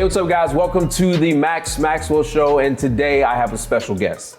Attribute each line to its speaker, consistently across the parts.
Speaker 1: what's up, guys? Welcome to the Max Maxwell Show, and today I have a special guest.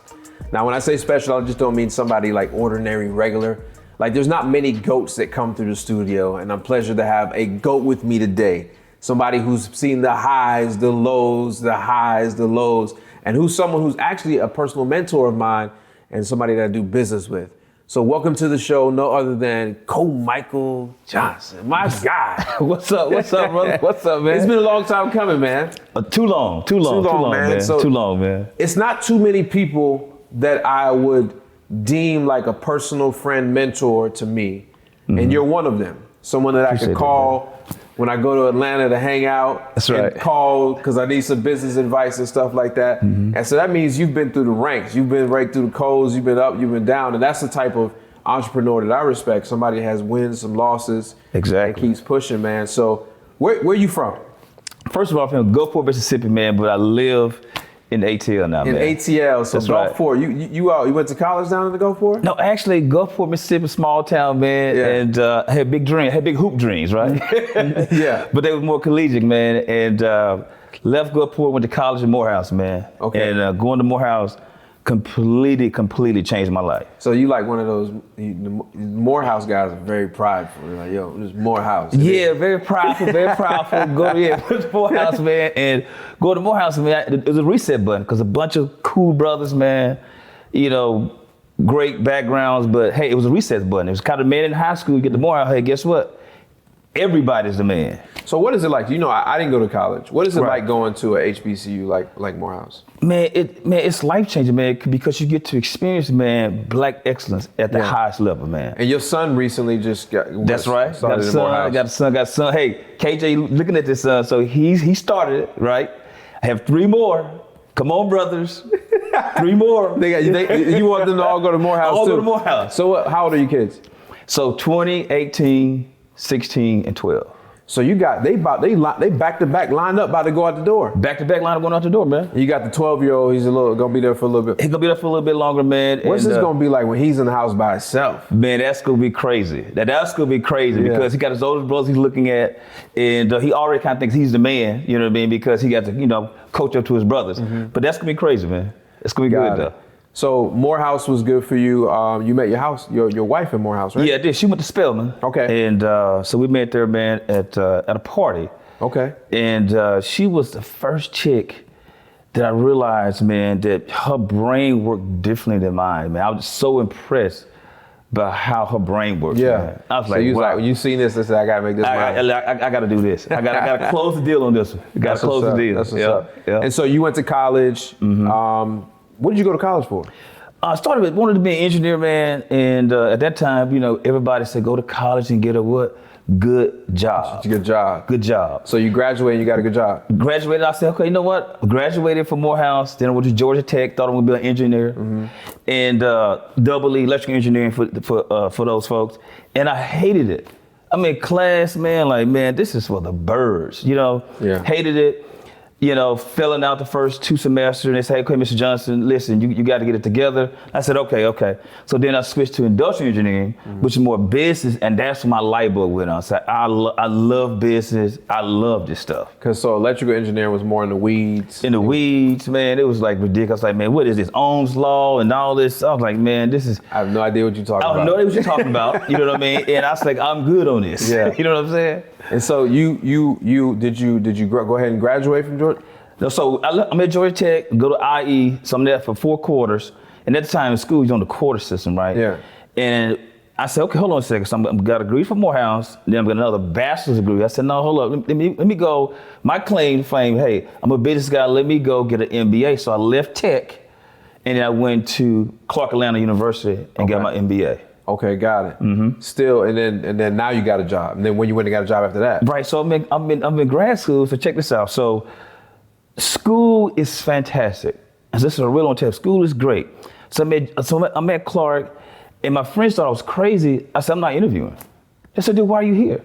Speaker 1: Now, when I say special, I just don't mean somebody like ordinary, regular. Like, there's not many goats that come through the studio, and I'm pleased to have a goat with me today. Somebody who's seen the highs, the lows, the highs, the lows, and who's someone who's actually a personal mentor of mine and somebody that I do business with. So welcome to the show, no other than Komichel Johnson, my guy.
Speaker 2: What's up, brother? What's up, man?
Speaker 1: It's been a long time coming, man.
Speaker 2: Too long, man.
Speaker 1: So
Speaker 2: too long, man.
Speaker 1: It's not too many people that I would deem like a personal friend, mentor to me, and you're one of them. Someone that I could call when I go to Atlanta to hang out.
Speaker 2: That's right.
Speaker 1: And call because I need some business advice and stuff like that. And so that means you've been through the ranks. You've been right through the coals. You've been up, you've been down. And that's the type of entrepreneur that I respect. Somebody has wins, some losses.
Speaker 2: Exactly.
Speaker 1: And keeps pushing, man. So where you from?
Speaker 2: First of all, I'm from Gulfport, Mississippi, man, but I live in ATL now, man.
Speaker 1: In ATL, so
Speaker 2: That's
Speaker 1: Gulfport.
Speaker 2: right.
Speaker 1: You went to college down in the Gulfport?
Speaker 2: No, actually, Gulfport, Mississippi, small town, man, and I had big dreams, had big hoop dreams, right?
Speaker 1: Yeah.
Speaker 2: But they were more collegiate, man, and left Gulfport, went to college in Morehouse, man.
Speaker 1: Okay.
Speaker 2: And going to Morehouse completely changed my life.
Speaker 1: So you like one of those, the Morehouse guys are very prideful. They're like, yo, there's Morehouse.
Speaker 2: Yeah, very prideful, very proudful. Go to Morehouse, man, and go to Morehouse, man. It was a reset button because a bunch of cool brothers, man, you know, great backgrounds, but hey, it was a reset button. It was kind of man in high school, you get to Morehouse, hey, guess what? Everybody's the man. So
Speaker 1: what is it like? You know, I didn't go to college. What is it like going to a HBCU like Morehouse?
Speaker 2: Man, it's life changing, man, because you get to experience, man, black excellence at the highest level, man.
Speaker 1: And your son recently just got.
Speaker 2: That's right. Got a son. Hey, KJ, looking at this son, so he started it, right? I have 3 more. Come on, brothers. 3 more.
Speaker 1: You want them to all go to Morehouse too?
Speaker 2: All go to Morehouse.
Speaker 1: So how old are your kids?
Speaker 2: So 20, 18, 16, and 12.
Speaker 1: So you got they back to back lined up about to go out the door.
Speaker 2: Back to back line up going out the door, man.
Speaker 1: You got the 12-year-old. He's gonna be there for a little bit.
Speaker 2: He's gonna be there for a little bit longer, man.
Speaker 1: What's this gonna be like when he's in the house by himself?
Speaker 2: Man, that's gonna be crazy. That's gonna be crazy because he got his oldest brothers he's looking at, and he already kind of thinks he's the man. You know what I mean? Because he got to coach up to his brothers. But that's gonna be crazy, man. It's gonna be good though.
Speaker 1: So Morehouse was good for you. You met your wife in Morehouse, right?
Speaker 2: Yeah, I did. She went to Spelman.
Speaker 1: Okay.
Speaker 2: And so we met there, man, at a party.
Speaker 1: Okay.
Speaker 2: And she was the first chick that I realized, man, that her brain worked differently than mine, man. I was so impressed by how her brain works.
Speaker 1: Yeah.
Speaker 2: Man. I was
Speaker 1: so
Speaker 2: like,
Speaker 1: you was
Speaker 2: wow.
Speaker 1: like, when you seen this, I said, I gotta make this mine.
Speaker 2: I gotta do this. I gotta close the deal on this one. Gotta close the deal.
Speaker 1: That's what's up. Yeah. And so you went to college. What did you go to college for?
Speaker 2: I wanted to be an engineer, man, and at that time, everybody said go to college and get a what? Good job.
Speaker 1: Good job.
Speaker 2: Good job.
Speaker 1: So you graduated and you got a good job?
Speaker 2: Graduated, I said, okay, you know what? I graduated from Morehouse, then I went to Georgia Tech, thought I would be an engineer, and double electrical engineering for those folks, and I hated it. I'm in class, man, this is for the birds, hated it. Filling out the first 2 semesters, and they say, okay, Mr. Johnson, listen, you got to get it together. I said, okay. So then I switched to industrial engineering, which is more business, and that's when my light bulb went on. So I love business. I love this stuff.
Speaker 1: So electrical engineering was more in the weeds.
Speaker 2: In the weeds, man, it was like ridiculous. Like, man, what is this, Ohm's Law and all this? I was like, man, this is...
Speaker 1: I have no idea what you're talking about.
Speaker 2: I have no idea what you're talking about, you know what I mean? And I was like, I'm good on this.
Speaker 1: Yeah.
Speaker 2: You know what I'm saying?
Speaker 1: And so did you go ahead and graduate from Georgia?
Speaker 2: No, so I'm at Georgia Tech, go to IE, so I'm there for 4 quarters. And at the time in school, you're on the quarter system, right?
Speaker 1: Yeah.
Speaker 2: And I said, okay, hold on a second. So I got a degree from Morehouse, then I'm got another bachelor's degree. I said, no, hold up, let me go. My claim to fame, hey, I'm a business guy, let me go get an MBA. So I left Tech, and then I went to Clark Atlanta University and got my MBA.
Speaker 1: Okay, got it. Still, and then now you got a job. And then when you went and got a job after that?
Speaker 2: Right, so I'm in grad school, so check this out. So school is fantastic. This is a real on tap. School is great. So I'm at Clark, and my friends thought I was crazy. I said, I'm not interviewing. They said, dude, why are you here?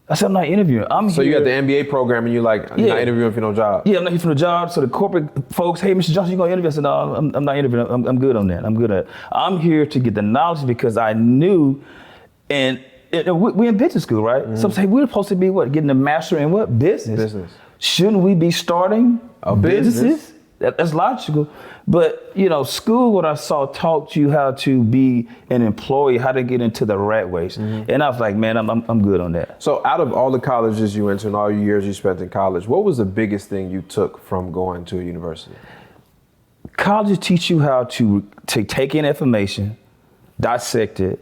Speaker 2: I said, I'm not interviewing.
Speaker 1: So you got the MBA program and you're like, you're not interviewing for no job.
Speaker 2: Yeah, I'm not here for no job. So the corporate folks, hey, Mr. Johnson, you going to interview? I said, no, I'm not interviewing. I'm good on that. I'm good at it. I'm here to get the knowledge because I knew, and we're in business school, right? So I'm saying we're supposed to be what? Getting a master in what? Business. shouldn't we be starting
Speaker 1: a
Speaker 2: businesses?
Speaker 1: business?
Speaker 2: That's logical. But, school, what I saw, taught you how to be an employee, how to get into the rat race. And I was like, man, I'm good on that.
Speaker 1: So out of all the colleges you went to and all your years you spent in college, what was the biggest thing you took from going to a university?
Speaker 2: Colleges teach you how to take in information, dissect it,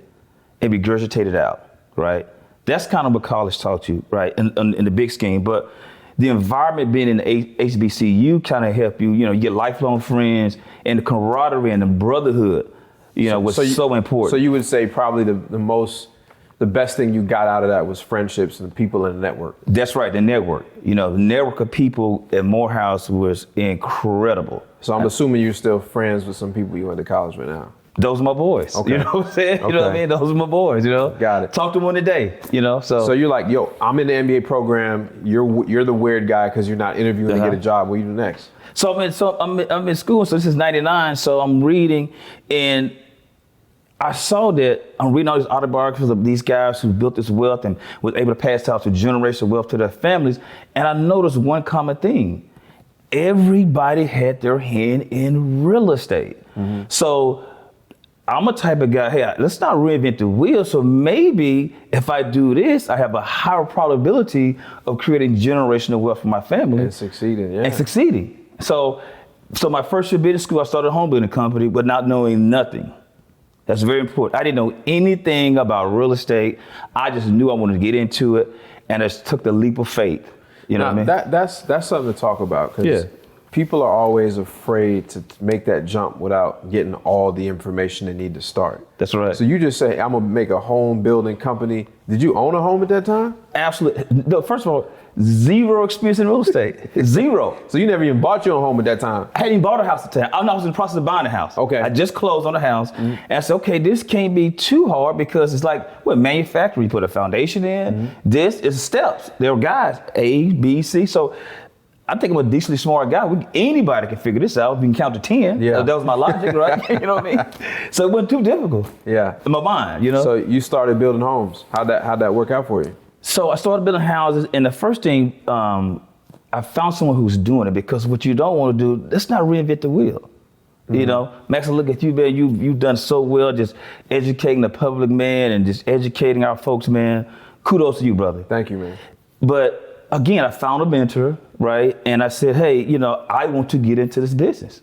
Speaker 2: and regurgitate it out, right? That's kind of what college taught you, right, in the big scheme. But the environment being in the HBCU kind of help you, you get lifelong friends, and the camaraderie and the brotherhood, was so important. So
Speaker 1: you would say probably the best thing you got out of that was friendships and people in the network.
Speaker 2: That's right, the network. The network of people at Morehouse was incredible.
Speaker 1: So I'm assuming you're still friends with some people you went to college with now.
Speaker 2: Those are my boys.
Speaker 1: Okay.
Speaker 2: You know what I'm saying?
Speaker 1: Okay.
Speaker 2: You know what I mean? Those are my boys,
Speaker 1: Got it.
Speaker 2: Talk to them today, So
Speaker 1: you're like, yo, I'm in the MBA program. You're the weird guy because you're not interviewing to get a job. What do you do next?
Speaker 2: So I'm in school. So this is 99. So I'm reading, and I saw that I'm reading all these autobiographies of these guys who built this wealth and was able to pass down to generational wealth to their families. And I noticed one common thing. Everybody had their hand in real estate. So I'm a type of guy, hey, let's not reinvent the wheel. So maybe if I do this, I have a higher probability of creating generational wealth for my family.
Speaker 1: And succeeding.
Speaker 2: So my first year business school, I started a home building company, but not knowing nothing. That's very important. I didn't know anything about real estate. I just knew I wanted to get into it, and I just took the leap of faith. You know what I mean?
Speaker 1: That's something to talk about, because people are always afraid to make that jump without getting all the information they need to start.
Speaker 2: That's right.
Speaker 1: So you just say, I'm gonna make a home building company. Did you own a home at that time?
Speaker 2: Absolutely. No, first of all, zero experience in real estate. Zero.
Speaker 1: So you never even bought your own home at that time?
Speaker 2: I hadn't even bought a house at the time. I was in the process of buying a house.
Speaker 1: Okay.
Speaker 2: I just closed on a house. And I said, okay, this can't be too hard, because it's like, manufacturing, you put a foundation in. This is steps. There are guys, A, B, C. So I think I'm a decently smart guy. Anybody can figure this out. We can count to 10.
Speaker 1: Yeah.
Speaker 2: That was my logic, right? You know what I mean? So it wasn't too difficult.
Speaker 1: Yeah.
Speaker 2: In my mind,
Speaker 1: So you started building homes. How'd that work out for you? So
Speaker 2: I started building houses, and the first thing, I found someone who was doing it, because what you don't want to do, let's not reinvent the wheel. Max, I look at you, man. You've done so well, just educating the public, man, and just educating our folks, man. Kudos to you, brother.
Speaker 1: Thank you, man. But
Speaker 2: again, I found a mentor, right? And I said, hey, I want to get into this business.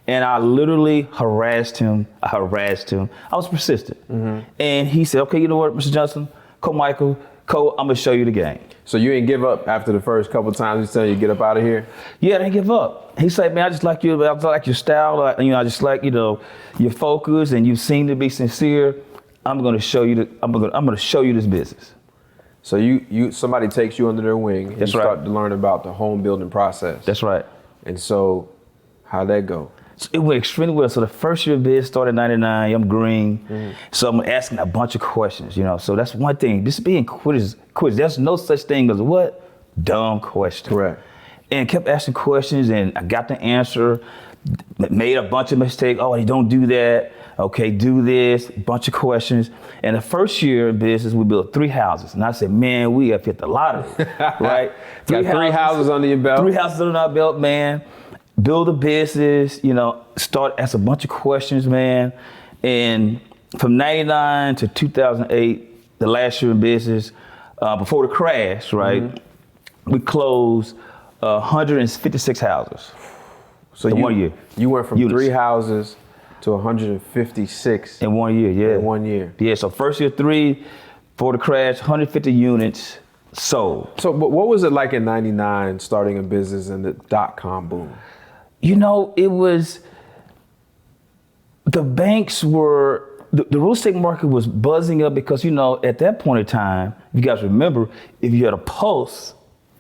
Speaker 2: And I literally harassed him. I was persistent. And he said, okay, you know what, Mr. Johnson, Komichel, I'm gonna show you the game. So you didn't give up after the first couple of times he's telling you to get up out of here? Yeah, I didn't give up. He said, man, I just like you. I like your style. I just like, your focus, and you seem to be sincere. I'm gonna show you. I'm gonna show you this business. So somebody takes you under their wing. And you start to learn about the home building process. That's right. And so, how'd that go? So it went extremely well. So the first year of biz started in 99. I'm green. So I'm asking a bunch of questions, So that's one thing. Just being quiz. There's no such thing as what? Dumb question. Correct. And kept asking questions, and I got the answer. Made a bunch of mistakes. Oh, you don't do that. Okay, do this. Bunch of questions. And the first year in business, we built 3 houses. And I said, man, we have hit the lottery, right? Got 3 houses under your belt. 3 houses under our belt, man. Build a business, start ask a bunch of questions, man. And from 99 to 2008, the last year in business, before the crash, right, we closed 156 houses. So in 1 year. You went from 3 houses to 156. In 1 year, yeah. In 1 year. Yeah, so first year 3, before the crash, 150 units sold. So but what was it like in 99 starting a business in the .com boom? It was, the banks were, the real estate market was buzzing up because, at that point in time, if you guys remember, if you had a pulse,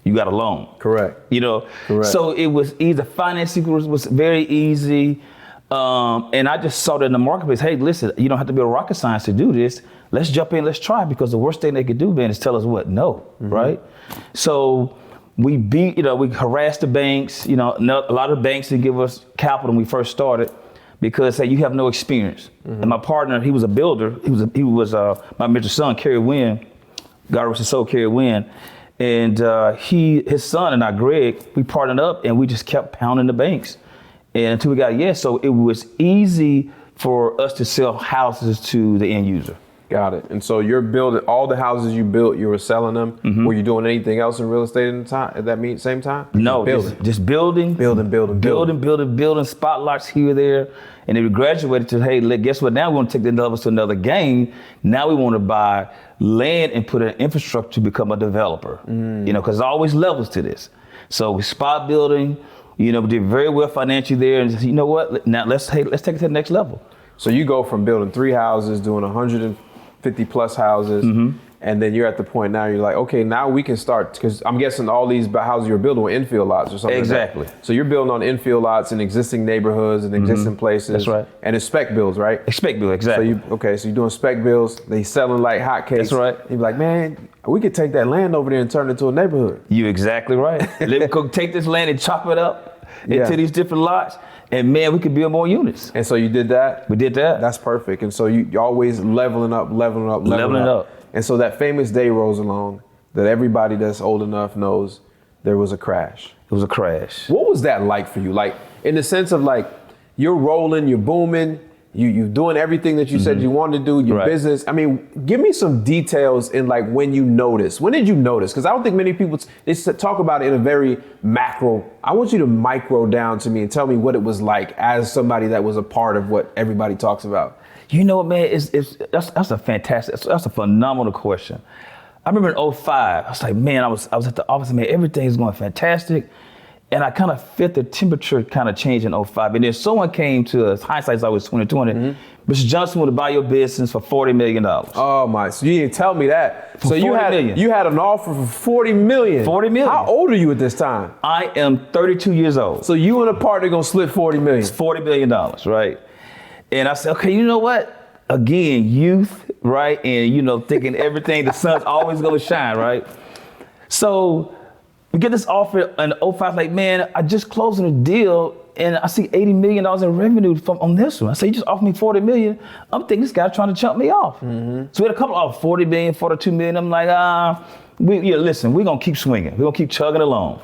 Speaker 2: you got a loan. Correct. Correct. So it was easy. Financing was very easy. And I just saw that in the marketplace, hey, listen, you don't have to be a rocket science to do this. Let's jump in, let's try, because the worst thing they could do, man, is tell us what? No, right? So we we harassed the banks. A lot of banks didn't give us capital when we first started because, hey, you have no experience. And my partner, he was a builder. He was my mentor's son, Kerry Wynn. God rest his soul, Kerry Wynn. And his son and I, Greg, we partnered up and we just kept pounding the banks. And until we got a yes. So it was easy for us to sell houses to the end user.
Speaker 1: Got it. And so you're building all the houses you built, you were selling them. Were you doing anything else in real estate at that same time?
Speaker 2: No, just building. Building spotlights here or there. And then we graduated to, hey, guess what? Now we want to take the levels to another game. Now we want to buy land and put an infrastructure to become a developer. You know, because there's always levels to this. So we spot building, you know, we did very well financially there. And just, you know what? Now let's take it to the next level.
Speaker 1: So you go from building 3 houses, doing 150 plus houses, and then you're at the point now you're like, okay, now we can start, because I'm guessing all these houses you're building were infill lots or something.
Speaker 2: Exactly.
Speaker 1: Like that. So you're building on infill lots in existing neighborhoods and existing places.
Speaker 2: That's right.
Speaker 1: And it's spec builds, right?
Speaker 2: Spec build, exactly.
Speaker 1: So you're doing spec builds, they selling like hotcakes.
Speaker 2: That's right.
Speaker 1: You're like, man, we could take that land over there and turn it into a neighborhood.
Speaker 2: You're exactly right. Let me take this land and chop it up into these different lots. And man, we could build more units.
Speaker 1: And so you did that?
Speaker 2: We did that.
Speaker 1: That's perfect. And so you're always leveling up. And so that famous day rolls along that everybody that's old enough knows there was a crash.
Speaker 2: It was a crash.
Speaker 1: What was that like for you? Like, in the sense of like, you're rolling, you're booming, you're doing everything that you said you wanted to do, your business. I mean, give me some details in like when you noticed. When did you notice? Because I don't think many people, they talk about it in a very macro. I want you to micro down to me and tell me what it was like as somebody that was a part of what everybody talks about.
Speaker 2: You know what, man, that's a phenomenal question. I remember in 2005, I was like, man, I was at the office, man, everything's going fantastic. And I kind of felt the temperature kind of change in 2005. And then someone came to us, hindsight's always 2020, Mr. Johnson wanted to buy your business for $40 million.
Speaker 1: Oh my, so you didn't tell me that.
Speaker 2: For
Speaker 1: so you had an offer for $40 million.
Speaker 2: $40 million.
Speaker 1: How old are you at this time?
Speaker 2: I am 32 years old.
Speaker 1: So you and a partner gonna split $40 million.
Speaker 2: It's $40 million, right? And I said, okay, you know what? Again, youth, right? And you know, thinking everything, the sun's always gonna shine, right? So we get this offer in 2005, like, man, I just closed on a deal and I see $80 million in revenue on this one. I say, you just offered me $40 million. I'm thinking this guy's trying to chump me off. So we had a couple of $40 million, $42 million. I'm like, listen, we're gonna keep swinging. We're gonna keep chugging along.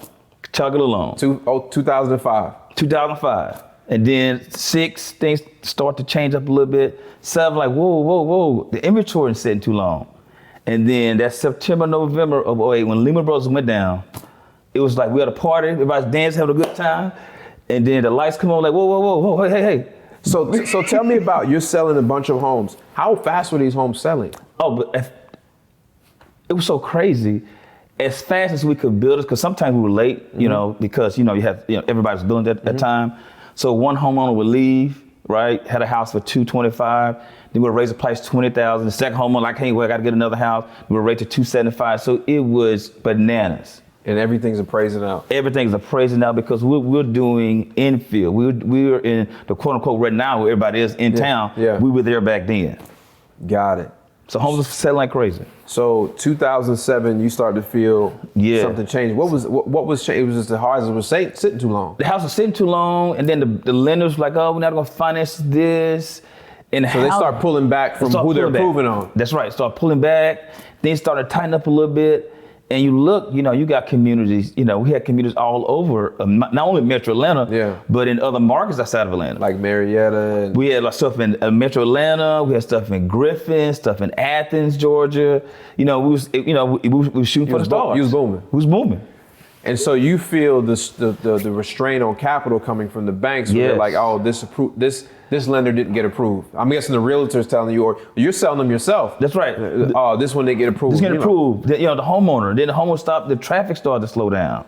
Speaker 1: 2005.
Speaker 2: 2005. And then 6, things start to change up a little bit. 7, like, whoa. The inventory is sitting too long. And then that September, November of 2008, when Lehman Brothers went down, it was like we had a party, everybody's dancing, having a good time. And then the lights come on, like, whoa, hey.
Speaker 1: So tell me about, you're selling a bunch of homes. How fast were these homes selling?
Speaker 2: Oh, but it was so crazy. As fast as we could build it, because sometimes we were late, you know, because, you know, everybody's building at that time. So one homeowner would leave, right? Had a house for $225. Then we'll raise the price $20,000. The second homeowner, like, hey, well, I got to get another house. We'll raise it to $275. So it was bananas.
Speaker 1: And everything's appraising out.
Speaker 2: Everything's appraising out because we're doing infill. We're in the quote unquote right now where everybody is in town.
Speaker 1: Yeah.
Speaker 2: We were there back then.
Speaker 1: Got it.
Speaker 2: So homes were selling like crazy.
Speaker 1: So 2007, you started to feel something changed. What was changed? It was just the houses were sitting too long.
Speaker 2: The house was sitting too long, and then the lenders were like, oh, we're not going to finance this. And
Speaker 1: so they start pulling back from who they're approving on.
Speaker 2: That's right. Start pulling back. Things started tightening up a little bit. And you look, you know, you got communities, you know, we had communities all over, not only Metro Atlanta, but in other markets outside of Atlanta.
Speaker 1: Like Marietta.
Speaker 2: We had like stuff in Metro Atlanta. We had stuff in Griffin, stuff in Athens, Georgia. You know, we was shooting for the stars.
Speaker 1: You was booming.
Speaker 2: We was booming.
Speaker 1: And so you feel the restraint on capital coming from the banks where they're like, oh, this lender didn't get approved. I'm guessing the realtor's telling you, or you're selling them yourself.
Speaker 2: That's right.
Speaker 1: Oh, this one didn't get approved.
Speaker 2: This get approved. The homeowner. Then the homeowner stopped. The traffic started to slow down.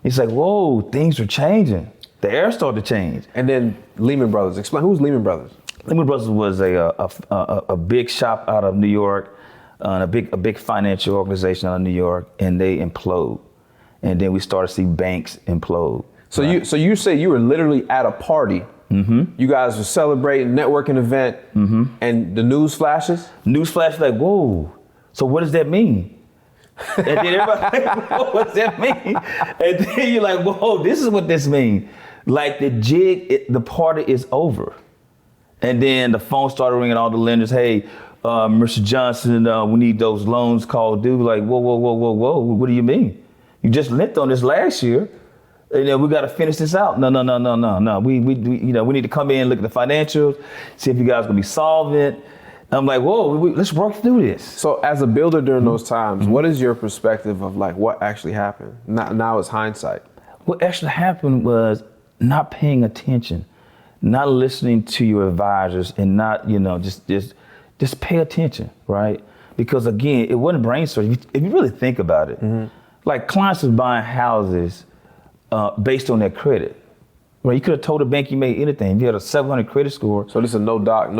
Speaker 2: It's like, whoa, things are changing. The air started to change.
Speaker 1: And then Lehman Brothers. Explain, who's Lehman Brothers?
Speaker 2: Lehman Brothers was a big shop out of New York, a big financial organization out of New York, and they implode. And then we started to see banks implode. So you say you were literally at a party. You guys were celebrating, networking event, and the news flashes? News flash like, whoa, so what does that mean? And then everybody like, whoa, what does that mean? And then you're like, whoa, this is what this means. Like the party is over. And then the phone started ringing, all the lenders, hey, Mr. Johnson, we need those loans called due. Like, whoa, what do you mean? You just lent on this last year, and then we got to finish this out. No. We need to come in, look at the financials, see if you guys gonna be solvent. I'm like, whoa, let's work through this.
Speaker 1: So as a builder during those times, what is your perspective of like what actually happened? Now it's hindsight.
Speaker 2: What actually happened was not paying attention, not listening to your advisors, and not, just pay attention, right? Because again, it wasn't brain surgery. If you really think about it, like clients was buying houses based on their credit. Well, you could have told the bank you made anything. If you had a 700 credit score.
Speaker 1: So this is a no doc loan.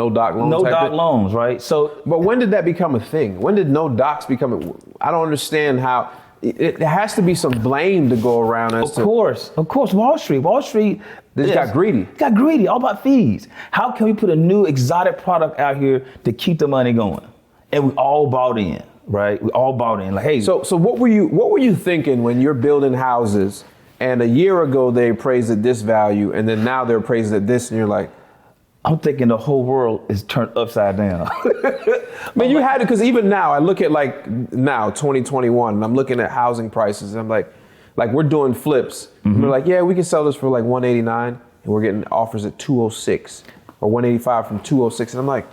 Speaker 2: No doc loans, right? So,
Speaker 1: but when did that become a thing? When did no docs become? I don't understand how. It has to be some blame to go around. Of course, Wall Street. They got greedy.
Speaker 2: All about fees. How can we put a new exotic product out here to keep the money going? And we all bought in, right? We all bought in. Like, hey.
Speaker 1: So what were you thinking when you're building houses? And a year ago they appraised at this value, and then now they're appraised at this, and you're like,
Speaker 2: I'm thinking the whole world is turned upside down.
Speaker 1: Man, you had it, because even now I look at like now 2021, and I'm looking at housing prices, and I'm like we're doing flips. And we're like, yeah, we can sell this for like 189, and we're getting offers at 206 or 185 from 206, and I'm like,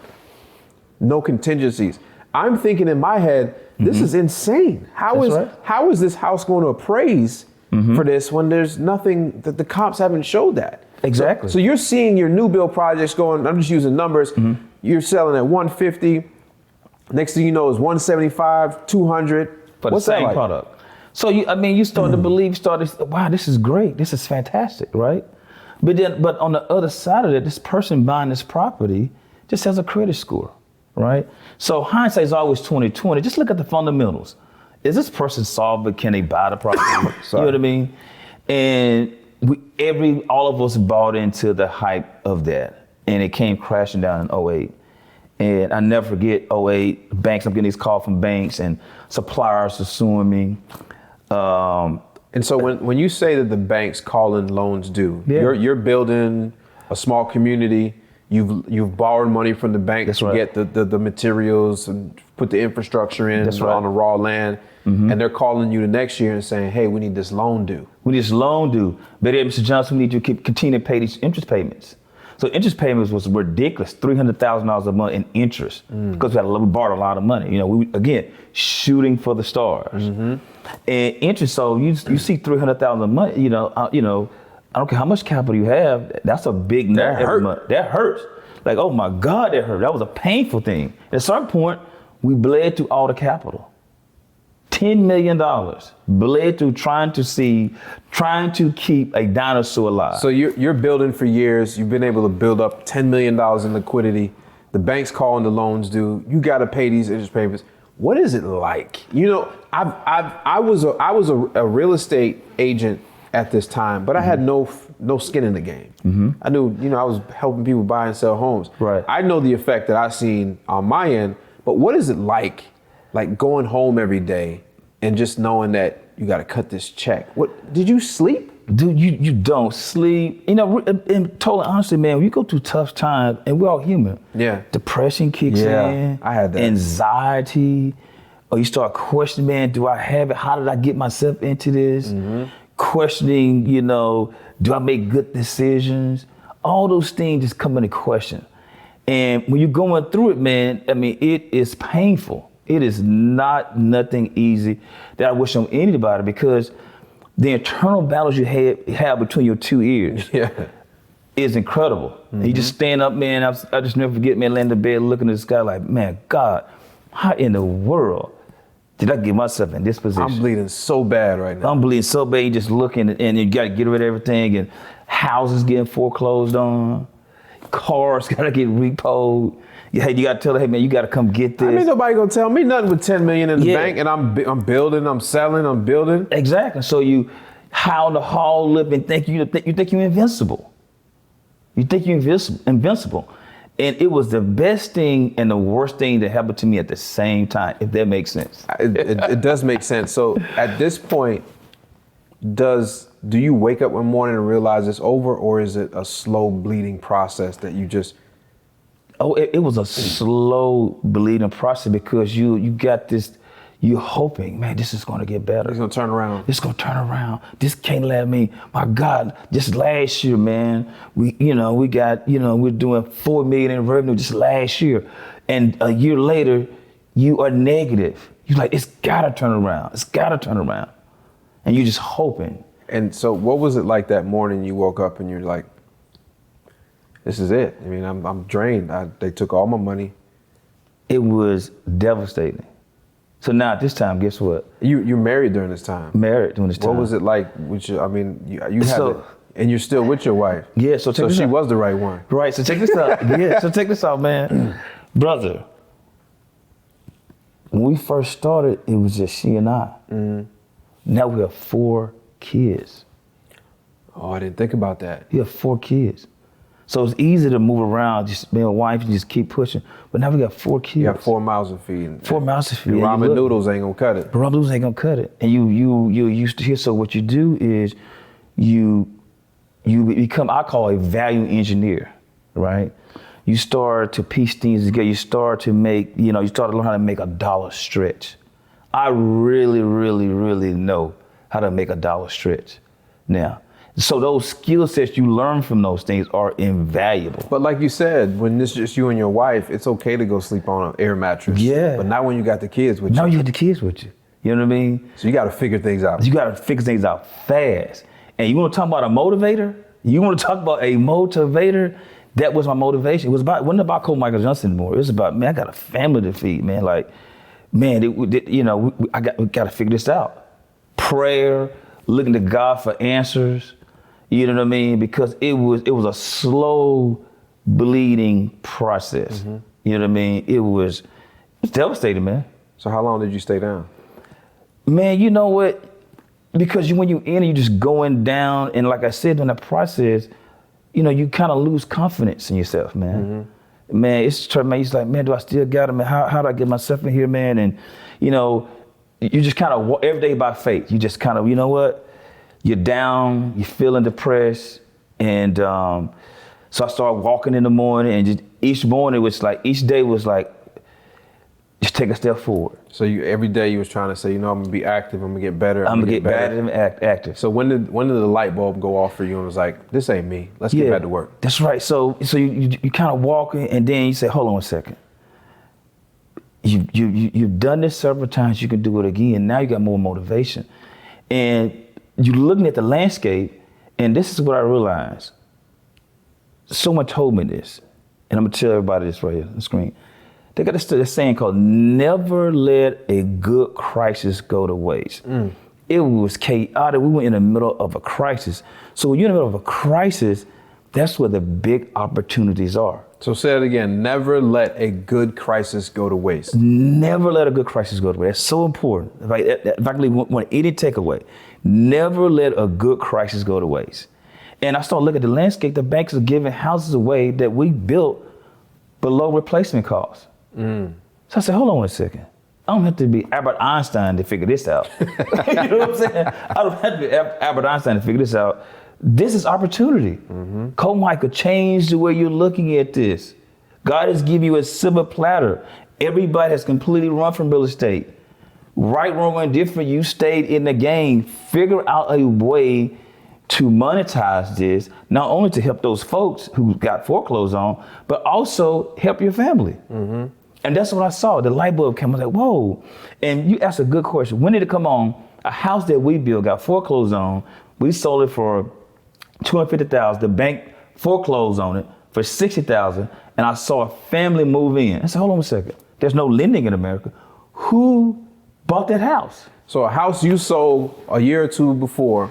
Speaker 1: no contingencies. I'm thinking in my head, this is insane. How is this house going to appraise for this when there's nothing that the comps haven't showed that?
Speaker 2: Exactly.
Speaker 1: So you're seeing your new build projects going, I'm just using numbers, you're selling at 150, next thing you know is 175, 200.
Speaker 2: For the same product. So you start to believe, wow, this is great, this is fantastic, right? But on the other side of it, this person buying this property just has a credit score, right? So hindsight is always 20/20. Just look at the fundamentals. Is this person solvent? Can they buy the property? You know what I mean? And all of us bought into the hype of that, and it came crashing down in 2008. And I never forget 2008, banks, I'm getting these calls from banks and suppliers are suing me.
Speaker 1: And so when you say that the banks calling loans due, you're building a small community, you've borrowed money from the bank to get the materials and put the infrastructure in on the raw land. And they're calling you the next year and saying, hey, we need this loan due.
Speaker 2: But Mr. Johnson, we need you to continue to pay these interest payments. So interest payments was ridiculous, $300,000 a month in interest, because we borrowed a lot of money. We shooting for the stars. And interest, so you see $300,000 a month, I don't care how much capital you have, that's a big number every month. That hurts. Like, oh my God, that hurt. That was a painful thing. At a certain point, we bled through all the capital. $10 million bled through trying to keep a dinosaur alive.
Speaker 1: So you're building for years. You've been able to build up $10 million in liquidity. The bank's calling the loans due. You got to pay these interest payments. What is it like? I was a real estate agent at this time, but I had no skin in the game. I knew, I was helping people buy and sell homes.
Speaker 2: Right.
Speaker 1: I know the effect that I've seen on my end, but what is it like going home every day and just knowing that you got to cut this check? What, did you sleep?
Speaker 2: Dude, you don't sleep. And totally honestly, man, when you go through tough times, and we're all human.
Speaker 1: Yeah.
Speaker 2: Depression kicks in.
Speaker 1: I had that.
Speaker 2: Anxiety. Or you start questioning, man, do I have it? How did I get myself into this? Questioning, do I make good decisions? All those things just come into question. And when you're going through it, man, it is painful. It is nothing easy that I wish on anybody, because the internal battles you have between your two ears is incredible. And you just stand up, man. I just never forget, man, laying in the bed looking at the sky like, man, God, how in the world did I get myself in this position?
Speaker 1: I'm bleeding so bad right now.
Speaker 2: I'm bleeding so bad. You just looking, and you got to get rid of everything, and houses getting foreclosed on, cars got to get repoed. Hey, you got to tell her, hey man, you got to come get this.
Speaker 1: Nobody gonna tell me nothing with $10 million in the bank, and I'm building, I'm selling, I'm building.
Speaker 2: Exactly. So you howl the hall up and think you're invincible. You think you're invincible. And it was the best thing and the worst thing that happened to me at the same time, if that makes sense.
Speaker 1: It does make sense. So at this point, do you wake up one morning and realize it's over, or is it a slow bleeding process that you just
Speaker 2: Oh, it was a slow bleeding process because you got this, you're hoping, man, this is gonna get better.
Speaker 1: It's gonna turn around.
Speaker 2: It's gonna turn around. This can't let me. My God, just last year, man, we got, we're doing $4 million in revenue just last year. And a year later, you are negative. You're like, it's gotta turn around. It's gotta turn around. And you're just hoping.
Speaker 1: And so what was it like that morning you woke up and you're like, this is it? I mean, I'm drained. They took all my money.
Speaker 2: It was devastating. So now at this time, guess what?
Speaker 1: You're married during this time.
Speaker 2: Married during this time.
Speaker 1: What was it like? You had it, and you're still with your wife.
Speaker 2: Yeah, so
Speaker 1: she was the right one.
Speaker 2: Right, so check this out. Yeah, so check this out, man. Brother, when we first started, it was just she and I. Mm-hmm. Now we have 4 kids.
Speaker 1: Oh, I didn't think about that.
Speaker 2: You have 4 kids. So it's easy to move around, just being a wife and just keep pushing. But now we got 4 kids.
Speaker 1: You got 4 mouths to feed.
Speaker 2: 4 mouths to feed.
Speaker 1: Ramen noodles ain't gonna cut it.
Speaker 2: Ramen noodles ain't gonna cut it. And you used to hear. So what you do is you become, I call a value engineer, right? You start to piece things together. You start to make, you start to learn how to make a dollar stretch. I really, really, really know how to make a dollar stretch now. So those skill sets you learn from those things are invaluable.
Speaker 1: But like you said, when it's just you and your wife, it's okay to go sleep on an air mattress.
Speaker 2: Yeah.
Speaker 1: But not when you got the kids with you.
Speaker 2: Now you got the kids with you. You know what I mean?
Speaker 1: So you got to figure things out.
Speaker 2: You got to figure things out fast. And you want to talk about a motivator? You want to talk about a motivator? That was my motivation. It wasn't about Komichel Johnson anymore. It was about, man, I got a family to feed, man. Like, man, we got to figure this out. Prayer, looking to God for answers. You know what I mean? Because it was a slow bleeding process. Mm-hmm. You know what I mean? It's devastating, man.
Speaker 1: So how long did you stay down?
Speaker 2: Man, you know what? Because when you in, you're just going down, and like I said, in that process, you kind of lose confidence in yourself, man. Mm-hmm. Man, it's like, man, do I still got it, man? How do I get myself in here, man? And you just kind of every day by faith. You just kind of, you know what? You're down, you're feeling depressed, and so I started walking in the morning, and just each day was like, just take a step forward.
Speaker 1: So every day you was trying to say, I'm gonna be active, I'm gonna get better.
Speaker 2: I'm gonna get better and active.
Speaker 1: So when did the light bulb go off for you and was like, this ain't me, let's get back to work?
Speaker 2: That's right. So you kind of walking, and then you say, hold on a second. You've done this several times, you can do it again. Now you got more motivation. And you're looking at the landscape, and this is what I realized. Someone told me this, and I'm gonna tell everybody this right here on the screen. They got this saying called, never let a good crisis go to waste. Mm. It was chaotic. We were in the middle of a crisis. So when you're in the middle of a crisis, that's where the big opportunities are.
Speaker 1: So say it again, never let a good crisis go to waste.
Speaker 2: Never let a good crisis go to waste. That's so important. If I can want any takeaway, never let a good crisis go to waste. And I started looking at the landscape. The banks are giving houses away that we built below replacement costs. Mm. So I said, hold on a second. I don't have to be Albert Einstein to figure this out. You know what I'm saying? I don't have to be Albert Einstein to figure this out. This is opportunity. Mm-hmm. Komichel, change the way you're looking at this. God has given you a silver platter. Everybody has completely run from real estate. Right, wrong, or indifferent, you stayed in the game. Figure out a way to monetize this, not only to help those folks who got foreclosed on, but also help your family. Mm-hmm. And that's what I saw. The light bulb came. I was like, whoa. And you asked a good question. When did it come on? A house that we built got foreclosed on. We sold it for $250,000. The bank foreclosed on it for $60,000. And I saw a family move in. I said, hold on a second. There's no lending in America. Who bought that house?
Speaker 1: So a house you sold a year or two before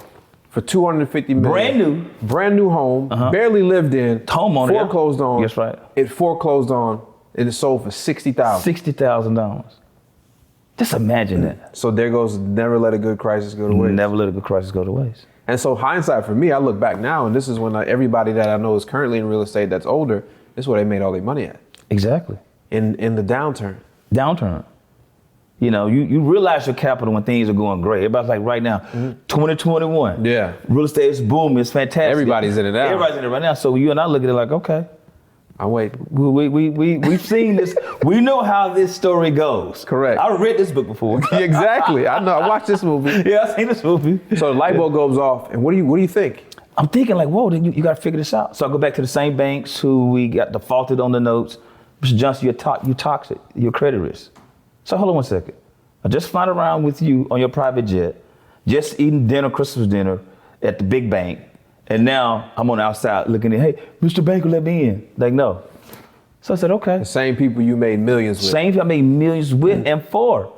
Speaker 1: for $250 million. Brand new home, barely lived in.
Speaker 2: Homeowner.
Speaker 1: Foreclosed on.
Speaker 2: That's right.
Speaker 1: It foreclosed on. It is sold for $60,000.
Speaker 2: $60,000. Just imagine that.
Speaker 1: So there goes, never let a good crisis go to waste.
Speaker 2: Never let a good crisis go to waste.
Speaker 1: And so hindsight for me, I look back now, and this is when everybody that I know is currently in real estate that's older, this is where they made all their money at.
Speaker 2: Exactly.
Speaker 1: In the downturn.
Speaker 2: You realize your capital when things are going great. Everybody's like right now, 2021.
Speaker 1: Yeah.
Speaker 2: Real estate is booming. It's fantastic.
Speaker 1: Everybody's in it now.
Speaker 2: Everybody's in it right now. So you and I look at it like, okay.
Speaker 1: I'm waiting.
Speaker 2: We've seen this. We know how this story goes.
Speaker 1: Correct.
Speaker 2: I read this book before.
Speaker 1: Exactly. I know. I watched this movie.
Speaker 2: Yeah, I've seen this movie.
Speaker 1: So the light bulb goes off, and what do you think?
Speaker 2: I'm thinking like, whoa, then you got to figure this out. So I go back to the same banks who we got defaulted on the notes. Mr. Johnson, you're toxic. You're credit risk. So hold on one second. I just flying around with you on your private jet, just eating dinner, Christmas dinner at the big bank. And now I'm on the outside looking at, hey, Mr. Banker, let me in. Like, no. So I said, okay.
Speaker 1: The same people you made millions with.
Speaker 2: Same people I made millions with and for.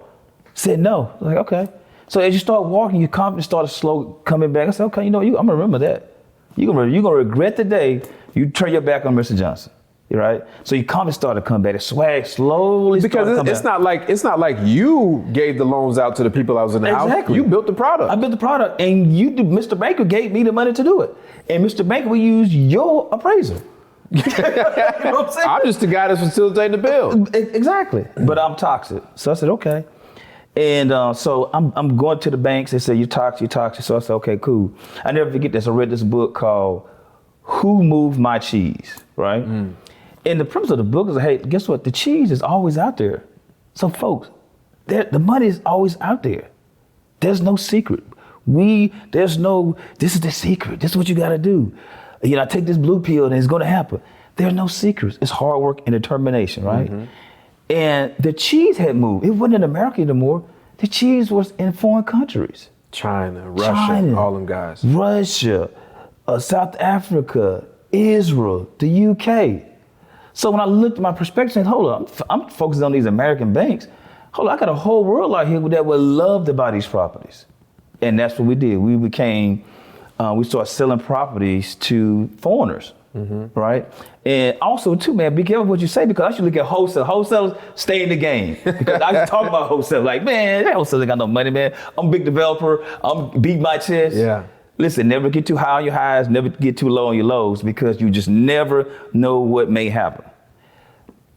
Speaker 2: Said no. I was like, okay. So as you start walking, your confidence started slow coming back. I said, okay, I'm gonna remember that. You're gonna regret the day you turn your back on Mr. Johnson. Right? So your confidence started to come back. The swag slowly started to come back.
Speaker 1: It's not like you gave the loans out to the people that was in the house. You built the product.
Speaker 2: I built the product, and Mr. Banker gave me the money to do it. And Mr. Banker will use your appraiser. You know what I'm saying?
Speaker 1: I'm just the guy that's facilitating the bill.
Speaker 2: Exactly. But I'm toxic. So I said, okay. And so I'm going to the banks. They said, you're toxic. So I said, okay, cool. I never forget this. I read this book called Who Moved My Cheese, right? And the premise of the book is, hey, guess what? The cheese is always out there. So folks, the money is always out there. There's no secret. This is the secret. This is what you gotta do. I take this blue pill and it's gonna happen. There's no secrets. It's hard work and determination, right? And the cheese had moved. It wasn't in America anymore. The cheese was in foreign countries.
Speaker 1: China, Russia, all them guys.
Speaker 2: Russia, South Africa, Israel, the UK. So when I looked at my perspective, I said, hold on, I'm focusing on these American banks. Hold on, I got a whole world out here that would love to buy these properties. And that's what we did. We started selling properties to foreigners, right? And also too, man, be careful what you say, because I should look at wholesale. Wholesalers stay in the game. Because I just talk about wholesale, like, man, that wholesaler ain't got no money, man. I'm a big developer, I'm beat my chest.
Speaker 1: Yeah.
Speaker 2: Listen, never get too high on your highs, never get too low on your lows, because you just never know what may happen.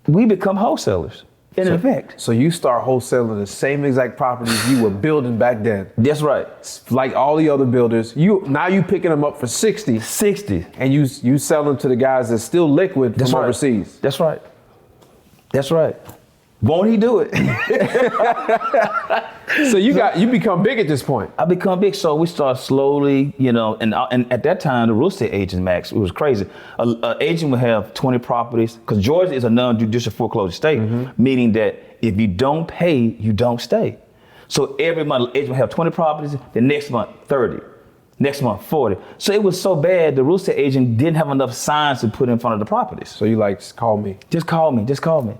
Speaker 2: We become wholesalers, in effect.
Speaker 1: So you start wholesaling the same exact properties you were building back then.
Speaker 2: That's right.
Speaker 1: Like all the other builders, now you picking them up for 60.
Speaker 2: 60.
Speaker 1: And you sell them to the guys that's still liquid from overseas.
Speaker 2: That's right. That's right. Won't he do it?
Speaker 1: So you become big at this point.
Speaker 2: I become big, so we start slowly, and at that time, the real estate agents, Max, it was crazy. An agent would have 20 properties, because Georgia is a non-judicial foreclosure state, meaning that if you don't pay, you don't stay. So every month, the agent would have 20 properties, the next month, 30, next month, 40. So it was so bad, the real estate agent didn't have enough signs to put in front of the properties.
Speaker 1: So you just call me.
Speaker 2: Just call me.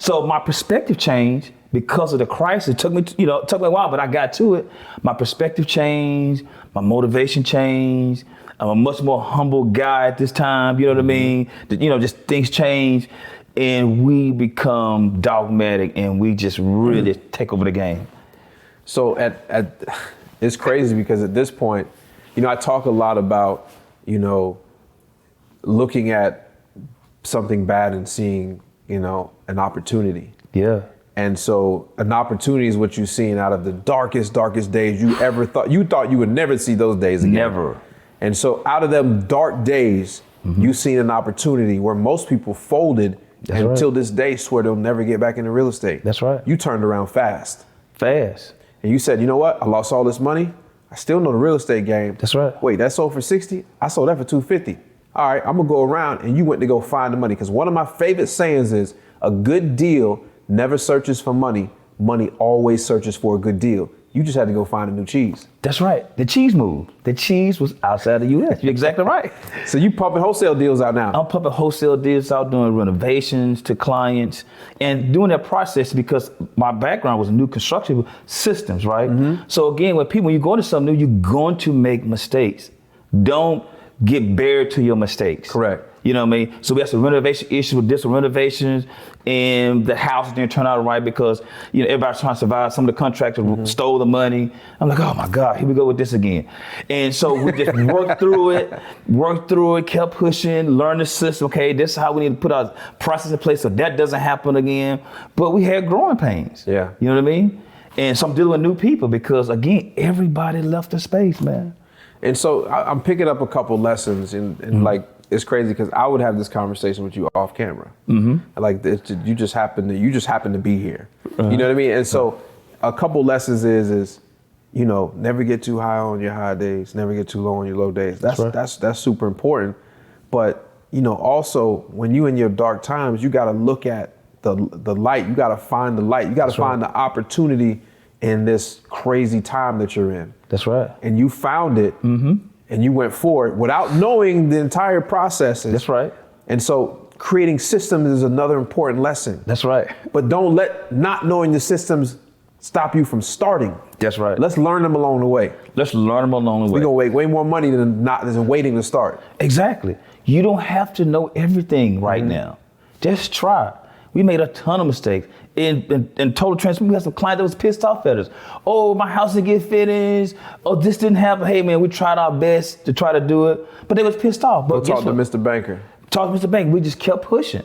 Speaker 2: So my perspective changed because of the crisis. It took me a while, but I got to it. My perspective changed, my motivation changed. I'm a much more humble guy at this time, you know what I mean? Just things change, and we become dogmatic, and we just really take over the game.
Speaker 1: So it's crazy, because at this point, I talk a lot about, looking at something bad and seeing, an opportunity.
Speaker 2: Yeah.
Speaker 1: And so an opportunity is what you've seen out of the darkest days you ever thought. You thought you would never see those days again.
Speaker 2: Never.
Speaker 1: And so out of them dark days, you've seen an opportunity where most people folded until this day swear they'll never get back into real estate.
Speaker 2: That's right.
Speaker 1: You turned around fast.
Speaker 2: Fast.
Speaker 1: And you said, you know what? I lost all this money. I still know the real estate game.
Speaker 2: That's right.
Speaker 1: Wait, that sold for 60? I sold that for 250. All right, I'm gonna go around, and you went to go find the money. Because one of my favorite sayings is, a good deal never searches for money. Money always searches for a good deal. You just had to go find a new cheese.
Speaker 2: That's right. The cheese moved. The cheese was outside the U.S. You're exactly right.
Speaker 1: So you pumping wholesale deals out now?
Speaker 2: I'm pumping wholesale deals out, doing renovations to clients, and doing that process because my background was new construction systems, right? So again, when you go into something new, you're going to make mistakes. Don't get buried to your mistakes.
Speaker 1: Correct.
Speaker 2: You know what I mean? So we had some renovation issues with different renovations, and the house didn't turn out right because everybody's trying to survive. Some of the contractors stole the money. I'm like, oh my God, here we go with this again. And so we just worked through it, kept pushing, learned the system. Okay, this is how we need to put our process in place so that doesn't happen again. But we had growing pains.
Speaker 1: Yeah.
Speaker 2: You know what I mean? And so I'm dealing with new people because again, everybody left the space, man.
Speaker 1: And so I'm picking up a couple lessons in like it's crazy because I would have this conversation with you off camera. Like you just happen to be here. You know what I mean? And so a couple lessons is never get too high on your high days, never get too low on your low days. That's super important. But also when you in your dark times, you got to look at the light. You got to find the light. You got to find the opportunity in this crazy time that you're in.
Speaker 2: That's right.
Speaker 1: And you found it. And you went forward without knowing the entire process.
Speaker 2: That's right.
Speaker 1: And so creating systems is another important lesson.
Speaker 2: That's right.
Speaker 1: But don't let not knowing the systems stop you from starting.
Speaker 2: That's right.
Speaker 1: Let's learn them along the way.
Speaker 2: Let's learn them along the way.
Speaker 1: We're gonna make way more money than waiting to start.
Speaker 2: Exactly. You don't have to know everything right now. Just try. We made a ton of mistakes. In total transparency, we had some client that was pissed off at us. Oh, my house didn't get finished. Oh, this didn't happen. Hey man, we tried our best to try to do it, but they was pissed off. But
Speaker 1: talk to Mr. Banker.
Speaker 2: Talk to Mr. Banker. We just kept pushing.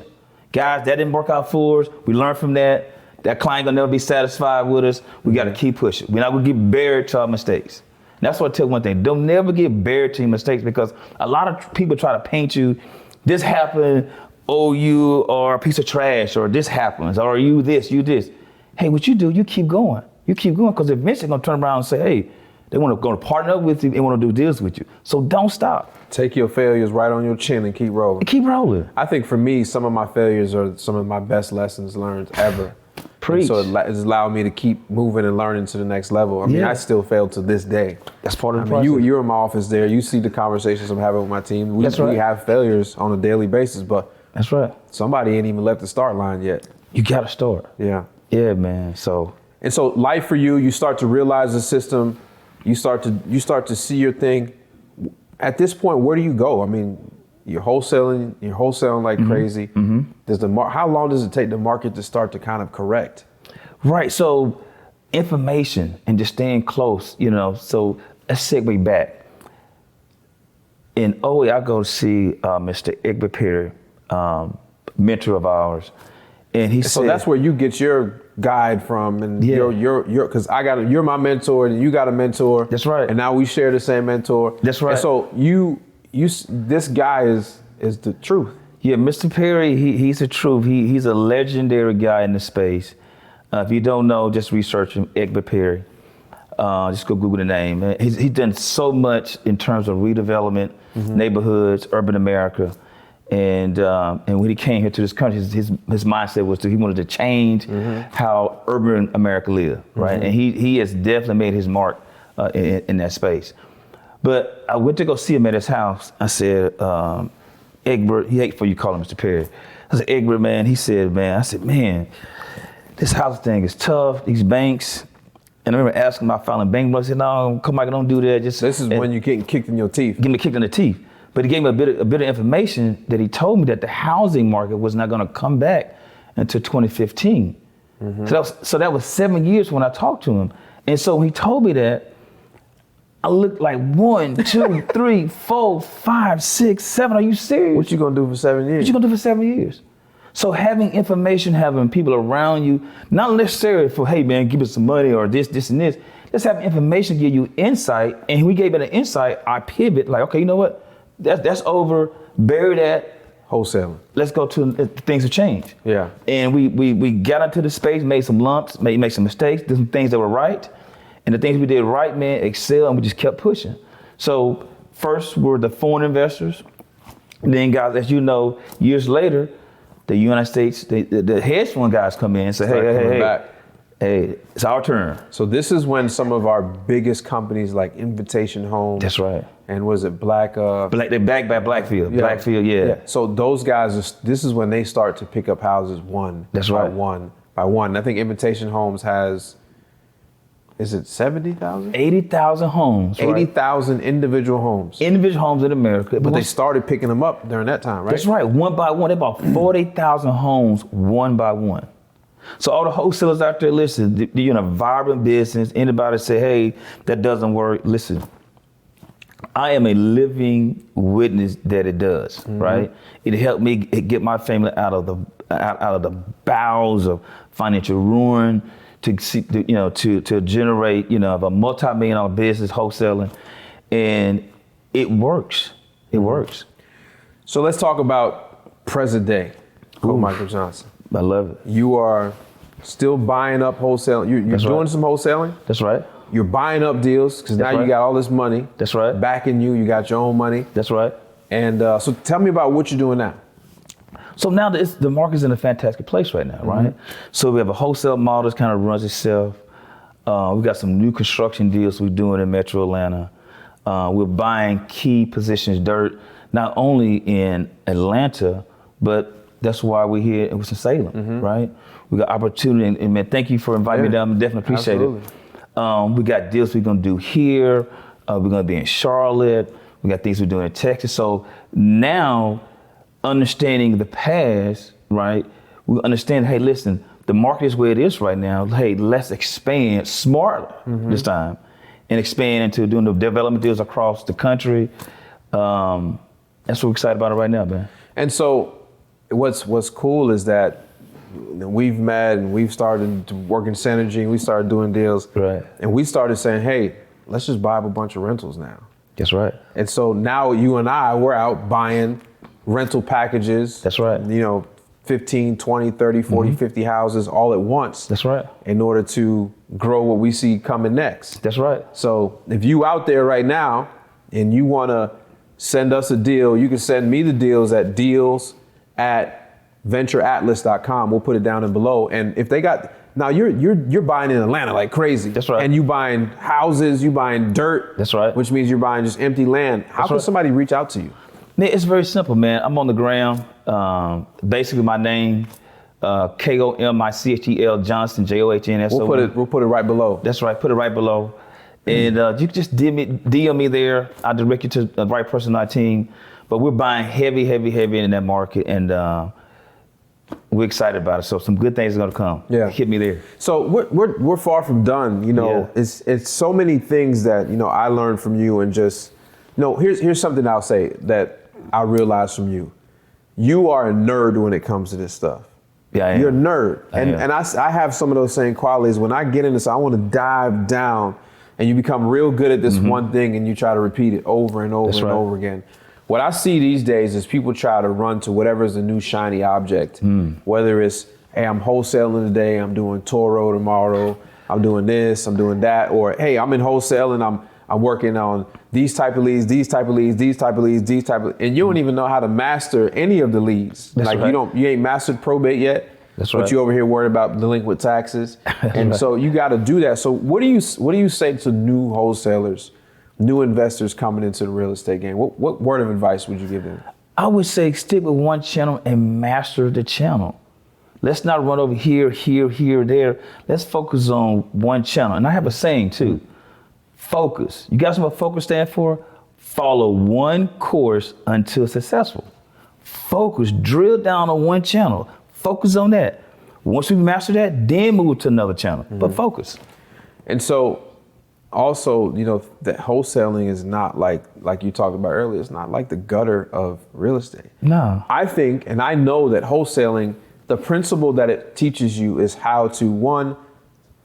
Speaker 2: Guys, that didn't work out for us. We learned from that. That client gonna never be satisfied with us. We gotta keep pushing. We're not gonna get buried to our mistakes. And that's what I tell one thing. Don't never get buried to your mistakes, because a lot of people try to paint you, this happened, oh, you are a piece of trash, or this happens, or you this. Hey, what you do, you keep going. You keep going, because eventually they're gonna turn around and say, hey, they wanna go to partner up with you, they wanna do deals with you. So don't stop.
Speaker 1: Take your failures right on your chin and keep rolling.
Speaker 2: And keep rolling.
Speaker 1: I think for me, some of my failures are some of my best lessons learned ever.
Speaker 2: Preach.
Speaker 1: And so it's allowed me to keep moving and learning to the next level. I mean, I still fail to this day.
Speaker 2: That's part of the process.
Speaker 1: You're in my office there. You see the conversations I'm having with my team. We have failures on a daily basis, but
Speaker 2: that's right.
Speaker 1: Somebody ain't even left the start line yet.
Speaker 2: You gotta start.
Speaker 1: Yeah.
Speaker 2: Yeah, man. So
Speaker 1: life for you, you start to realize the system. You start to see your thing. At this point, where do you go? I mean, you're wholesaling like crazy. How long does it take the market to start to kind of correct? Right.
Speaker 2: So information and just staying close, so let's segue back. In OE, I go to see Mr. Egbert Perry, mentor of ours. And he said,
Speaker 1: so that's where you get your guide from, and your because you're my mentor and you got a mentor.
Speaker 2: That's right.
Speaker 1: And now we share the same mentor.
Speaker 2: That's right.
Speaker 1: And so this guy is the truth.
Speaker 2: Yeah, Mr. Perry, he's the truth. He's a legendary guy in the space. If you don't know, just research him, Egbert Perry. Just go Google the name. He's done so much in terms of redevelopment, neighborhoods, urban America. And when he came here to this country, his mindset was he wanted to change how urban America lived, right? And he has definitely made his mark in that space. But I went to go see him at his house. I said, Egbert, he hate for you call him Mr. Perry. I said, Egbert, man. He said, man, this house thing is tough, these banks. And I remember asking him about filing bankruptcy. He said, no, come back, don't do that.
Speaker 1: This is when you're getting kicked in your teeth.
Speaker 2: Getting kicked in the teeth. But he gave me a bit of information that he told me that the housing market was not gonna come back until 2015. So that was 7 years when I talked to him. And so when he told me that, I looked like 1, 2, 3, 4, 5, 6, 7. Are you serious?
Speaker 1: What you gonna do for 7 years?
Speaker 2: What you gonna do for 7 years? So having information, having people around you, not necessarily for, hey man, give us some money or this, and this. Let's have information give you insight. And we gave it an insight, I pivot, like, okay, you know what? That's over, bury that.
Speaker 1: Wholesaling.
Speaker 2: Let's go to things have changed.
Speaker 1: Yeah.
Speaker 2: And we got into the space, made some lumps, made some mistakes, did some things that were right. And the things we did right, man, excel, and we just kept pushing. So first were the foreign investors. Then guys, as you know, years later, the United States, the hedge fund guys come in and say, hey, it's our turn.
Speaker 1: So this is when some of our biggest companies like Invitation Homes.
Speaker 2: That's right.
Speaker 1: And was it Black?
Speaker 2: They're backed by Blackfield. Yeah. Blackfield, yeah.
Speaker 1: So those guys, this is when they start to pick up houses one.
Speaker 2: That's
Speaker 1: by
Speaker 2: right.
Speaker 1: one by one. I think Invitation Homes has, is it 70,000?
Speaker 2: 80,000 homes.
Speaker 1: 80,000 individual homes.
Speaker 2: Individual homes in America.
Speaker 1: But they started picking them up during that time, right?
Speaker 2: That's right. One by one. They bought 40,000 homes one by one. So all the wholesalers out there, listen, you're in a vibrant business. Anybody say, hey, that doesn't work. Listen, I am a living witness that it does, right? It helped me get my family out of the bowels of financial ruin, to generate, a multi-million-dollar business wholesaling, and it works. It works.
Speaker 1: So let's talk about present day, Komichel Johnson.
Speaker 2: I love it.
Speaker 1: You are still buying up wholesaling. You're doing some wholesaling.
Speaker 2: That's right.
Speaker 1: You're buying up deals because now you got all this money.
Speaker 2: That's right.
Speaker 1: Backing you. You got your own money.
Speaker 2: That's right.
Speaker 1: And so tell me about what you're doing now.
Speaker 2: So now the market's in a fantastic place right now, right? So we have a wholesale model that kind of runs itself. We've got some new construction deals we're doing in Metro Atlanta. We're buying key positions, dirt, not only in Atlanta, but that's why we're here in Winston Salem, right? We got opportunity, and man, thank you for inviting me down. Definitely appreciate it. We got deals we're gonna do here. We're gonna be in Charlotte. We got things we're doing in Texas. So now, understanding the past, right? We understand, hey, listen, the market is where it is right now. Hey, let's expand smartly this time and expand into doing the development deals across the country. That's what we're excited about it right now, man.
Speaker 1: And so what's cool is that we've met and we've started to work in synergy and we started doing deals.
Speaker 2: Right.
Speaker 1: And we started saying, hey, let's just buy up a bunch of rentals now.
Speaker 2: That's right.
Speaker 1: And so now you and I, we're out buying rental packages.
Speaker 2: That's right.
Speaker 1: 15, 20, 30, 40, 50 houses all at once.
Speaker 2: That's right.
Speaker 1: In order to grow what we see coming next.
Speaker 2: That's right.
Speaker 1: So if you out there right now and you want to send us a deal, you can send me the deals at deals@ventureatlas.com. We'll put it down and below. And if they got, now you're buying in Atlanta like crazy.
Speaker 2: That's right.
Speaker 1: And you buying houses, you buying dirt.
Speaker 2: That's right.
Speaker 1: Which means you're buying just empty land. How can somebody reach out to you?
Speaker 2: It's very simple, man. I'm on the ground. Basically, my name, Komichel Johnson, Johnson.
Speaker 1: We'll put it right below.
Speaker 2: That's right. Put it right below, and you can just DM me there. I'll direct you to the right person on our team. But we're buying heavy in that market, and we're excited about it. So some good things are gonna come.
Speaker 1: Yeah,
Speaker 2: hit me there.
Speaker 1: So we're far from done. It's so many things that I learned from you, and just here's something I'll say that I realized from you. You are a nerd when it comes to this stuff.
Speaker 2: Yeah, I am.
Speaker 1: You're a nerd. And
Speaker 2: am.
Speaker 1: I have some of those same qualities. When I get into this, I want to dive down, and you become real good at this one thing and you try to repeat it over and over and over again. What I see these days is people try to run to whatever is the new shiny object, whether it's, hey, I'm wholesaling today, I'm doing Toro tomorrow, I'm doing this, I'm doing that, or hey, I'm in wholesale and I'm working on these type of leads, these type of leads, these type of leads, these type of, and you don't even know how to master any of the leads.
Speaker 2: That's right.
Speaker 1: You ain't mastered probate yet.
Speaker 2: That's
Speaker 1: right.
Speaker 2: But
Speaker 1: you over here worried about delinquent taxes. And so you got to do that. So what do you say to new wholesalers, new investors coming into the real estate game? What word of advice would you give them?
Speaker 2: I would say stick with one channel and master the channel. Let's not run over here, there. Let's focus on one channel. And I have a saying too. Focus. You guys know what focus stands for? Follow one course until successful. Focus. Drill down on one channel. Focus on that. Once we master that, then move to another channel. But focus.
Speaker 1: And so also, that wholesaling is not like you talked about earlier, it's not like the gutter of real estate.
Speaker 2: No.
Speaker 1: I think, and I know that wholesaling, the principle that it teaches you is how to, one,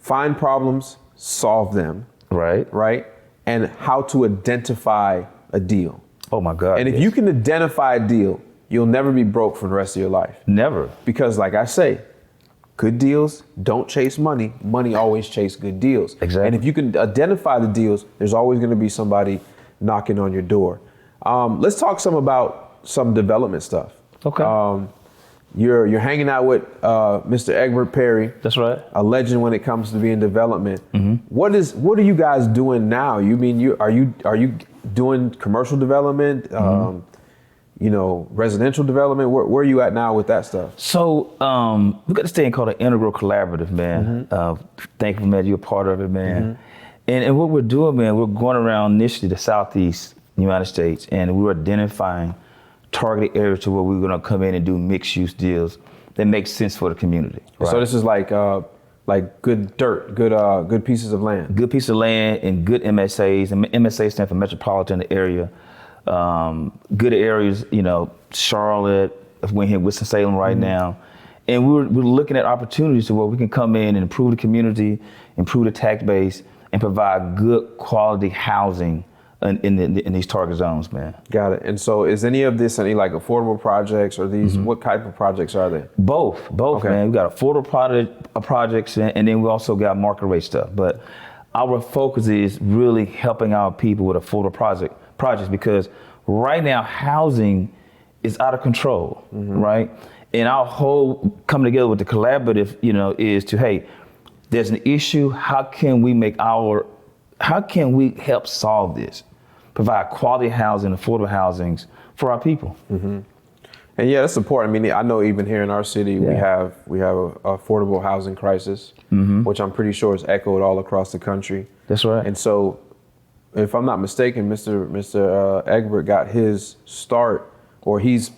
Speaker 1: find problems, solve them. Right? And how to identify a deal.
Speaker 2: Oh my God.
Speaker 1: And if you can identify a deal, you'll never be broke for the rest of your life.
Speaker 2: Never.
Speaker 1: Because like I say, good deals don't chase money. Money always chase good deals.
Speaker 2: Exactly.
Speaker 1: And if you can identify the deals, there's always going to be somebody knocking on your door. Let's talk some about some development stuff.
Speaker 2: Okay.
Speaker 1: You're hanging out with Mr. Egbert Perry.
Speaker 2: That's right.
Speaker 1: A legend when it comes to being development. What are you guys doing now? Are you doing commercial development? Residential development? Where are you at now with that stuff?
Speaker 2: So we got this thing called an integral collaborative, man. Thankful, man, you're a part of it, man. And what we're doing, man, we're going around initially the Southeast United States, and we're identifying targeted areas to where we're going to come in and do mixed use deals that make sense for the community. Right?
Speaker 1: So this is like good dirt, good pieces of land.
Speaker 2: Good piece of land and good MSAs. And MSAs stand for metropolitan area. Good areas, Charlotte, we're here in Winston Salem right now. And we're looking at opportunities to where we can come in and improve the community, improve the tax base, and provide good quality housing in these target zones, man.
Speaker 1: Got it. And so is any of this any like affordable projects or these, what type of projects are they?
Speaker 2: Both,
Speaker 1: Okay.
Speaker 2: man. We got affordable projects and then we also got market rate stuff. But our focus is really helping our people with affordable projects because right now housing is out of control, right? And our whole coming together with the collaborative, is to, hey, there's an issue. How can we help solve this? Provide quality housing, affordable housings for our people.
Speaker 1: And yeah, that's important. I mean, I know even here in our city, we have a affordable housing crisis, which I'm pretty sure is echoed all across the country.
Speaker 2: That's right.
Speaker 1: And so, if I'm not mistaken, Mr. Egbert got his start, or he's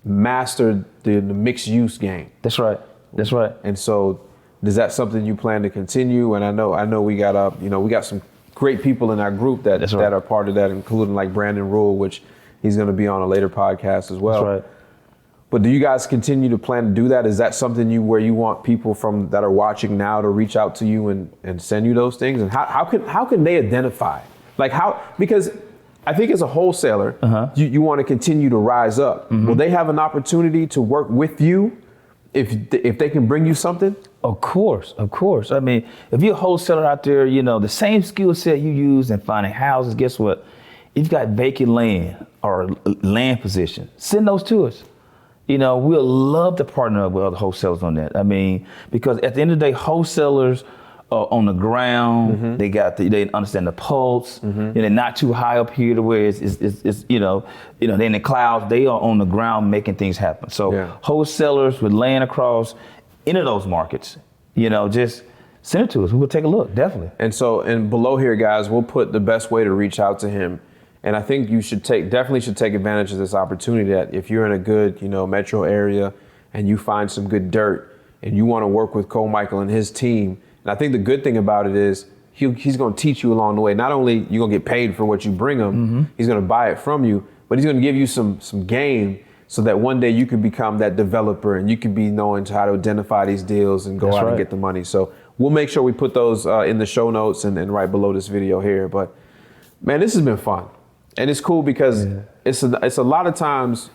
Speaker 1: mastered the mixed use game.
Speaker 2: That's right. That's right.
Speaker 1: And so, is that something you plan to continue? And I know we got we got some great people in our group that are part of that, including like Brandon Rule, which he's going to be on a later podcast as well.
Speaker 2: That's right.
Speaker 1: But do you guys continue to plan to do that? Is that something where you want people that are watching now to reach out to you and send you those things? And how can they identify? Because I think as a wholesaler, you want to continue to rise up. Will they have an opportunity to work with you if they can bring you something?
Speaker 2: Of course. I mean, if you're a wholesaler out there, the same skill set you use in finding houses, guess what? If you've got vacant land or land position, send those to us. We'll love to partner up with other wholesalers on that. I mean, because at the end of the day, wholesalers are on the ground. They understand the pulse. They're not too high up here to where it's they're in the clouds. They are on the ground making things happen. So wholesalers with land across any of those markets, just send it to us. We'll take a look, definitely.
Speaker 1: And below here, guys, we'll put the best way to reach out to him. And I think you definitely should take advantage of this opportunity that if you're in a good, metro area and you find some good dirt and you want to work with Komichel and his team. And I think the good thing about it is he's going to teach you along the way. Not only you're going to get paid for what you bring him, he's going to buy it from you, but he's going to give you some game so that one day you can become that developer and you can be knowing how to identify these deals and go out and get the money. So we'll make sure we put those in the show notes and right below this video here. But man, this has been fun. And it's cool because it's a lot of times,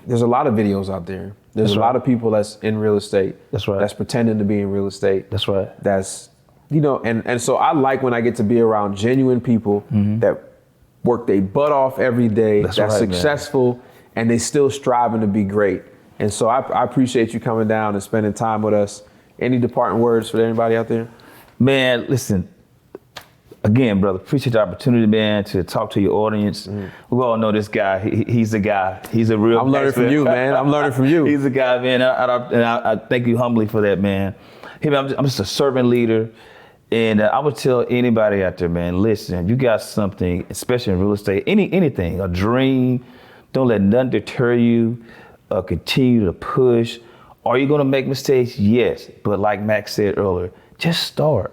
Speaker 1: there's a lot of videos out there. There's a lot of people that's in real estate. That's right. That's pretending to be in real estate.
Speaker 2: That's right.
Speaker 1: That's, and so I like when I get to be around genuine people that work their butt off every day, that's successful, and they still striving to be great. And so I appreciate you coming down and spending time with us. Any departing words for anybody out there?
Speaker 2: Man, listen. Again, brother, appreciate the opportunity, man, to talk to your audience. We all know this guy. He's a guy. He's a real.
Speaker 1: I'm learning from you, man. I'm learning from you.
Speaker 2: He's a guy, man. And I thank you humbly for that, man. Hey, man, I'm just a servant leader. And I would tell anybody out there, man, listen, you got something, especially in real estate, anything, a dream, don't let nothing deter you. Continue to push. Are you going to make mistakes? Yes. But like Max said earlier, just start.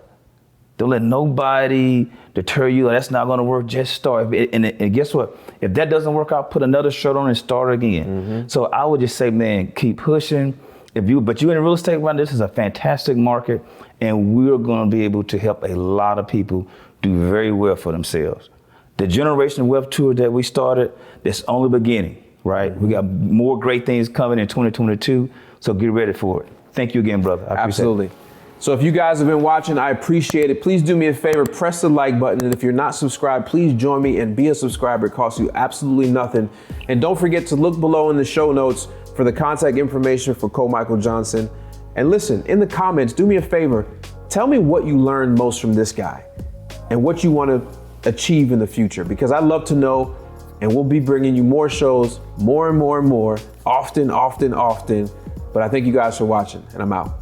Speaker 2: Don't let nobody deter you. That's not going to work. Just start. And guess what? If that doesn't work out, put another shirt on and start again. So I would just say, man, keep pushing. But you're in real estate right now, this is a fantastic market, and we're going to be able to help a lot of people do very well for themselves. The Generation Wealth Tour that we started, that's only beginning, right? We got more great things coming in 2022, so get ready for it. Thank you again, brother. I appreciate it.
Speaker 1: So if you guys have been watching, I appreciate it. Please do me a favor, press the like button. And if you're not subscribed, please join me and be a subscriber. It costs you absolutely nothing. And don't forget to look below in the show notes for the contact information for Komichel Johnson. And listen, in the comments, do me a favor. Tell me what you learned most from this guy and what you want to achieve in the future, because I'd love to know. And we'll be bringing you more shows, more and more and more, often. But I thank you guys for watching, and I'm out.